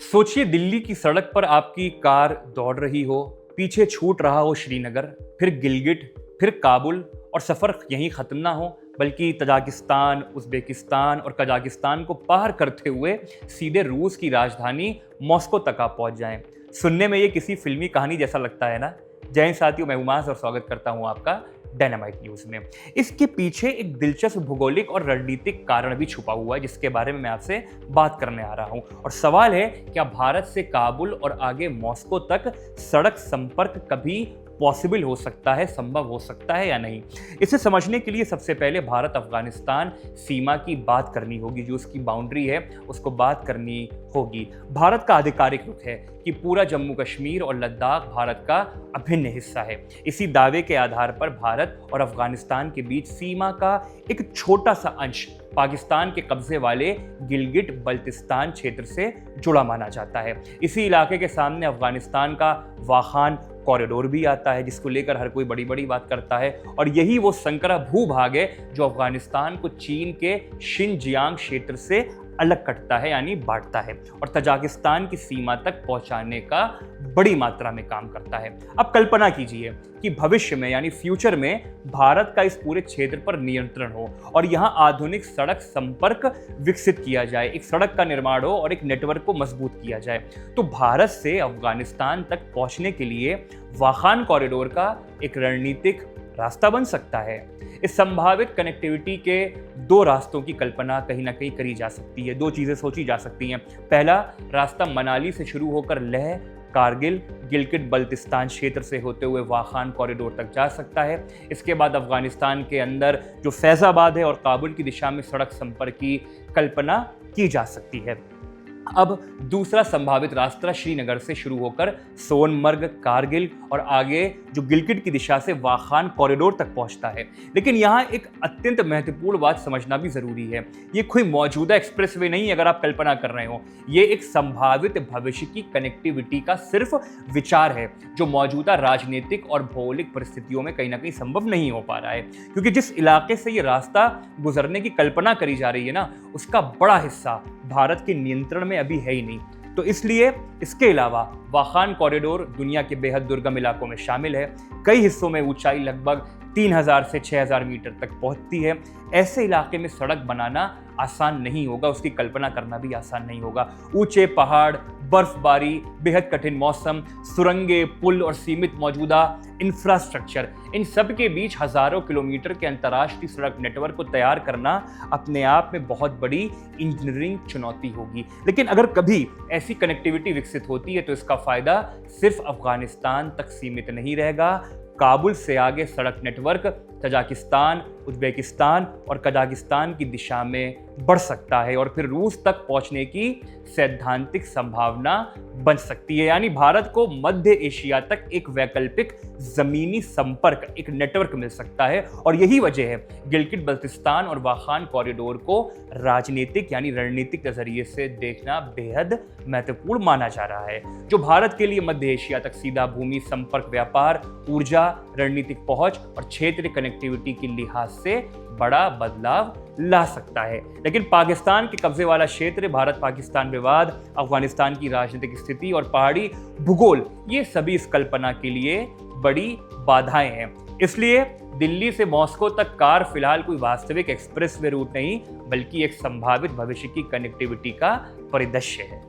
सोचिए दिल्ली की सड़क पर आपकी कार दौड़ रही हो, पीछे छूट रहा हो श्रीनगर, फिर गिलगिट, फिर काबुल और सफ़र यहीं ख़त्म ना हो बल्कि तजाकिस्तान, उज़्बेकिस्तान और कजाकिस्तान को पार करते हुए सीधे रूस की राजधानी मॉस्को तक आप पहुंच जाएं। सुनने में ये किसी फिल्मी कहानी जैसा लगता है ना। जय हिंद साथियों, मैं उमास और स्वागत करता हूं आपका डायनामाइट न्यूज़ में। इसके पीछे एक दिलचस्प भूगोलिक और रणनीतिक कारण भी छुपा हुआ है जिसके बारे में मैं आपसे बात करने आ रहा हूं। और सवाल है, क्या भारत से काबुल और आगे मॉस्को तक सड़क संपर्क कभी पॉसिबल हो सकता है, संभव हो सकता है या नहीं? इसे समझने के लिए सबसे पहले भारत अफगानिस्तान सीमा की बात करनी होगी। जो उसकी बाउंड्री है उसको बात करनी होगी। भारत का आधिकारिक रुख है कि पूरा जम्मू कश्मीर और लद्दाख भारत का अभिन्न हिस्सा है। इसी दावे के आधार पर भारत और अफगानिस्तान के बीच सीमा का एक छोटा सा अंश पाकिस्तान के कब्जे वाले गिलगिट बल्तिस्तान क्षेत्र से जुड़ा माना जाता है। इसी इलाके के सामने अफगानिस्तान का वाखान कॉरिडोर भी आता है जिसको लेकर हर कोई बड़ी बड़ी बात करता है। और यही वो संकरा भूभाग है जो अफगानिस्तान को चीन के शिनजियांग क्षेत्र से अलग कटता है, यानी बांटता है, और तजाकिस्तान की सीमा तक पहुंचाने का बड़ी मात्रा में काम करता है। अब कल्पना कीजिए कि भविष्य में यानी फ्यूचर में भारत का इस पूरे क्षेत्र पर नियंत्रण हो और यहाँ आधुनिक सड़क संपर्क विकसित किया जाए, एक सड़क का निर्माण हो और एक नेटवर्क को मजबूत किया जाए, तो भारत से अफगानिस्तान तक पहुंचने के लिए वाखान कॉरिडोर का एक रणनीतिक रास्ता बन सकता है। इस संभावित कनेक्टिविटी के दो रास्तों की कल्पना कहीं ना कहीं करी जा सकती है। दो चीजें सोची जा सकती हैं। पहला रास्ता मनाली से शुरू होकर लेह, कारगिल, गिलगिट बल्तिस्तान क्षेत्र से होते हुए वाखान कॉरिडोर तक जा सकता है। इसके बाद अफगानिस्तान के अंदर जो फैजाबाद है और काबुल की दिशा में सड़क संपर्क की कल्पना की जा सकती है। अब दूसरा संभावित रास्ता श्रीनगर से शुरू होकर सोनमर्ग, कारगिल और आगे जो गिलगिट की दिशा से वाखान कॉरिडोर तक पहुंचता है। लेकिन यहाँ एक अत्यंत महत्वपूर्ण बात समझना भी जरूरी है। ये कोई मौजूदा एक्सप्रेसवे नहीं, अगर आप कल्पना कर रहे हो, ये एक संभावित भविष्य की कनेक्टिविटी का सिर्फ विचार है जो मौजूदा राजनीतिक और भौगोलिक परिस्थितियों में कहीं ना कहीं संभव नहीं हो पा रहा है। क्योंकि जिस इलाके से ये रास्ता गुजरने की कल्पना करी जा रही है ना, उसका बड़ा हिस्सा भारत के नियंत्रण में अभी है ही नहीं। तो इसलिए इसके अलावा वाखान कॉरिडोर दुनिया के बेहद दुर्गम इलाकों में शामिल है। कई हिस्सों में ऊंचाई लगभग 3000 से 6000 मीटर तक पहुंचती है। ऐसे इलाके में सड़क बनाना आसान नहीं होगा, उसकी कल्पना करना भी आसान नहीं होगा। ऊंचे पहाड़, बर्फबारी, बेहद कठिन मौसम, सुरंगें, पुल और सीमित मौजूदा इंफ्रास्ट्रक्चर, इन सब के बीच हजारों किलोमीटर के अंतर्राष्ट्रीय सड़क नेटवर्क को तैयार करना अपने आप में बहुत बड़ी इंजीनियरिंग चुनौती होगी। लेकिन अगर कभी ऐसी कनेक्टिविटी विकसित होती है तो इसका फायदा सिर्फ अफगानिस्तान तक सीमित नहीं रहेगा। काबुल से आगे सड़क नेटवर्क तजाकिस्तान, उज़्बेकिस्तान और कजाकिस्तान की दिशा में बढ़ सकता है और फिर रूस तक पहुंचने की सैद्धांतिक संभावना बन सकती है। यानी भारत को मध्य एशिया तक एक वैकल्पिक जमीनी संपर्क, एक नेटवर्क मिल सकता है। और यही वजह है गिलगिट बल्तिस्तान और वाखान कॉरिडोर को राजनीतिक यानी रणनीतिक नजरिए से देखना बेहद महत्वपूर्ण माना जा रहा है, जो भारत के लिए मध्य एशिया तक सीधा भूमि संपर्क, व्यापार, ऊर्जा, रणनीतिक पहुंच और क्षेत्रीय कनेक्टिविटी के लिहाज से बड़ा बदलाव ला सकता है। लेकिन पाकिस्तान के कब्जे वाला क्षेत्र, भारत पाकिस्तान विवाद, अफगानिस्तान की राजनीतिक स्थिति और पहाड़ी भूगोल, ये सभी इस कल्पना के लिए बड़ी बाधाएं हैं। इसलिए दिल्ली से मॉस्को तक कार फिलहाल कोई वास्तविक एक्सप्रेसवे रूट नहीं बल्कि एक संभावित भविष्य की कनेक्टिविटी का परिदृश्य है।